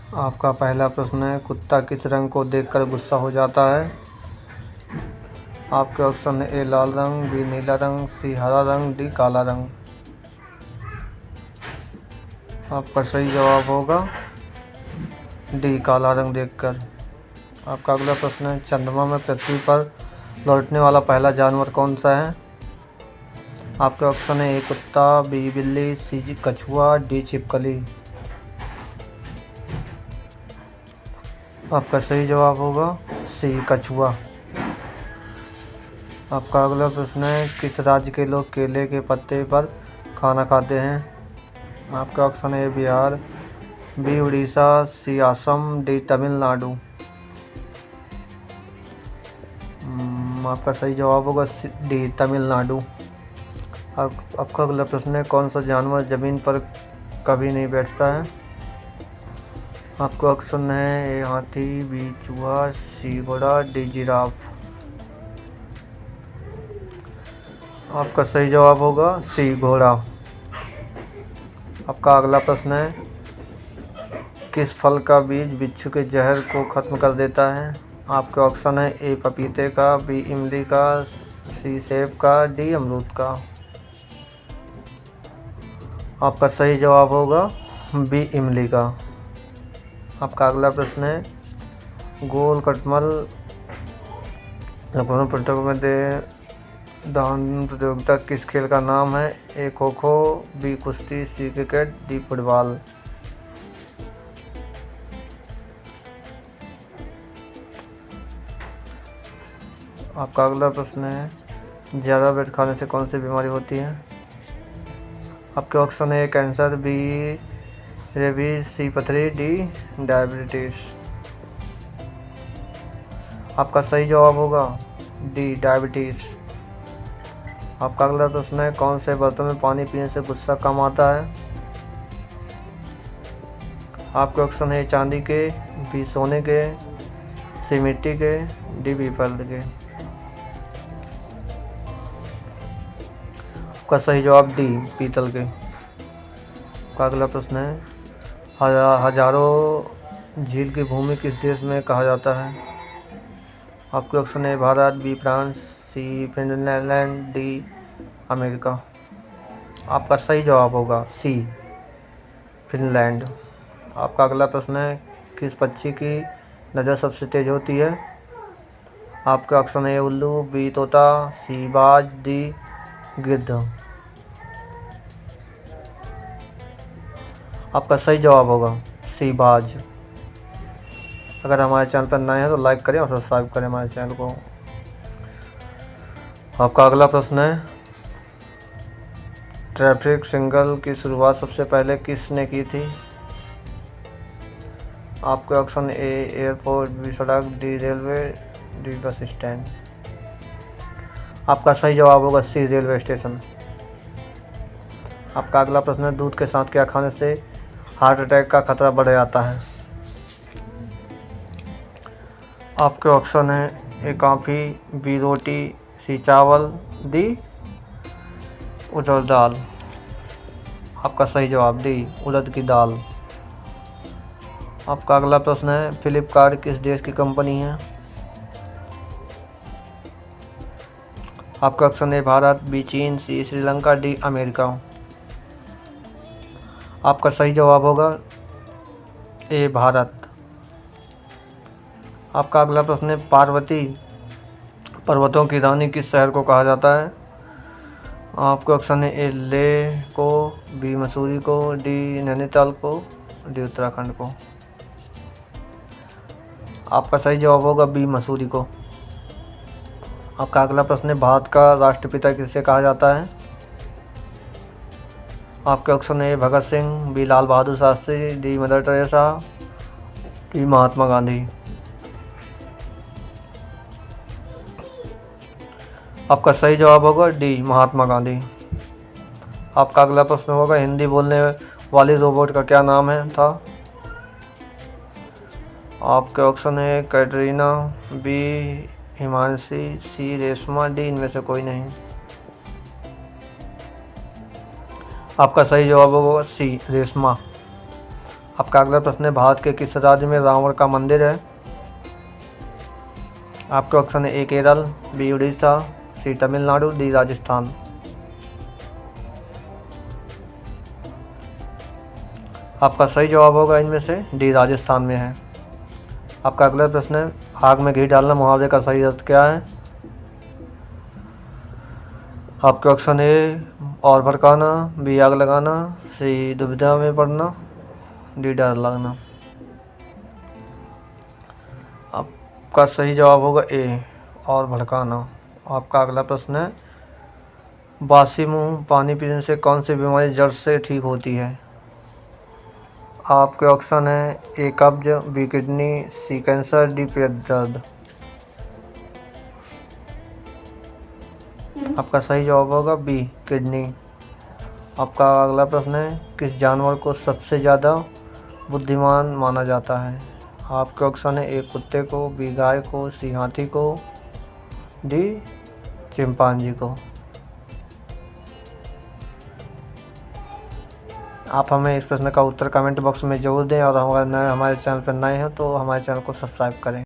आपका पहला प्रश्न है, कुत्ता किस रंग को देखकर गुस्सा हो जाता है? आपके ऑप्शन है ए लाल रंग, बी नीला रंग, सी हरा रंग, डी काला रंग। आपका सही जवाब होगा डी काला रंग देखकर। आपका अगला प्रश्न है, चंद्रमा में पृथ्वी पर लौटने वाला पहला जानवर कौन सा है? आपके ऑप्शन है ए कुत्ता, बी बिल्ली, सी कछुआ, डी छिपकली। आपका सही जवाब होगा सी कछुआ। आपका अगला प्रश्न है, किस राज्य के लोग केले के पत्ते पर खाना खाते हैं? आपका ऑप्शन है बिहार, बी उड़ीसा, सी असम, डी तमिलनाडु। आपका सही जवाब होगा डी तमिलनाडु। आपका अगला प्रश्न है, कौन सा जानवर ज़मीन पर कभी नहीं बैठता है? आपका ऑप्शन है ए हाथी, बी चूहा, सी घोड़ा, डी जिराफ। आपका सही जवाब होगा सी घोड़ा। आपका अगला प्रश्न है, किस फल का बीज बिच्छू के जहर को खत्म कर देता है? आपके ऑप्शन है ए पपीते का, बी इमली का, सी सेब का, डी अमरूद का। आपका सही जवाब होगा बी इमली का। आपका अगला प्रश्न है, गोल कटमल लखनऊ पर्यटकों में दौड़ प्रतियोगिता किस खेल का नाम है? ए खो खो, बी कुश्ती, सी क्रिकेट, डी फुटबॉल। आपका अगला प्रश्न है, ज़्यादा ब्रेड खाने से कौन सी बीमारी होती है? आपके ऑप्शन है कैंसर, बी रेबीज, सी पथरी, डी डायबिटीज। आपका सही जवाब होगा डी डायबिटीज। आपका अगला प्रश्न है, कौन से बर्तन में पानी पीने से गुस्सा कम आता है? आपके ऑप्शन है चांदी के, बी सोने के, सी मिट्टी के, डी पीतल के। आपका सही जवाब डी पीतल के। आपका अगला प्रश्न है, हजारों झील की भूमि किस देश में कहा जाता है? आपके ऑप्शन है भारत, बी फ्रांस, सी फिनलैंड, डी अमेरिका। आपका सही जवाब होगा सी फिनलैंड। आपका अगला प्रश्न है, किस पक्षी की नज़र सबसे तेज़ होती है? आपके ऑप्शन है उल्लू, बी तोता, सी बाज, डी गिद्ध। आपका सही जवाब होगा सी बाज। अगर हमारे चैनल पर नए हैं तो लाइक करें और सब्सक्राइब करें हमारे चैनल को। आपका अगला प्रश्न है, ट्रैफिक सिग्नल की शुरुआत सबसे पहले किसने की थी? आपके ऑप्शन ए एयरपोर्ट, बी सड़क, D railway, D bus stand. आपका सही जवाब होगा सी रेलवे स्टेशन। आपका अगला प्रश्न है, दूध के साथ क्या खाने से हार्ट अटैक का खतरा बढ़ जाता है? आपके ऑप्शन है ए कॉफ़ी, बी रोटी, सी चावल, डी उड़द दाल। आपका सही जवाब डी उड़द की दाल। आपका अगला प्रश्न है, फ्लिपकार्ट किस देश की कंपनी है? आपका ऑप्शन है भारत, बी चीन, सी श्रीलंका, डी अमेरिका। आपका सही जवाब होगा ए भारत। आपका अगला प्रश्न है, पार्वती पर्वतों की रानी किस शहर को कहा जाता है? आपके ऑप्शन है ए लेह को, बी मसूरी को, डी नैनीताल को, डी उत्तराखंड को। आपका सही जवाब होगा बी मसूरी को। आपका अगला प्रश्न है, भारत का राष्ट्रपिता किसे कहा जाता है? आपके ऑप्शन है Bhagat Singh, B Lal Bahadur Shastri, D Mother Teresa, D Mahatma Gandhi. आपका सही जवाब होगा डी महात्मा गांधी। आपका अगला प्रश्न होगा, हिंदी बोलने वाली रोबोट का क्या नाम है था? आपके ऑप्शन है कैटरीना, बी हिमांशी, सी रेशमा, डी इनमें से कोई नहीं। आपका सही जवाब होगा सी रेशमा। आपका अगला प्रश्न है, भारत के किस राज्य में रावण का मंदिर है? आपके ऑप्शन है, ए केरल, बी उड़ीसा, सी तमिलनाडु, डी राजस्थान। आपका सही जवाब होगा इनमें से डी राजस्थान में है। आपका अगला प्रश्न है, आग में घी डालना मुहावरे का सही अर्थ क्या है? आपके ऑप्शन ए और भड़काना, बी आग लगाना, सी दुविधा में पड़ना, डी डर लगना। आपका सही जवाब होगा ए और भड़काना। आपका अगला प्रश्न है, बासी मुंह पानी पीने से कौन सी बीमारी जड़ से ठीक होती है? आपके ऑप्शन है, ए कब्ज, बी किडनी, सी कैंसर, डी पेट दर्द। आपका सही जवाब होगा बी किडनी। आपका अगला प्रश्न है, किस जानवर को सबसे ज़्यादा बुद्धिमान माना जाता है? आपके ऑप्शन है, ए कुत्ते को, बी गाय को, सी हाथी को, डी चिंपांजी को। आप हमें इस प्रश्न का उत्तर कमेंट बॉक्स में ज़रूर दें और हमारे चैनल पर नए हैं तो हमारे चैनल को सब्सक्राइब करें।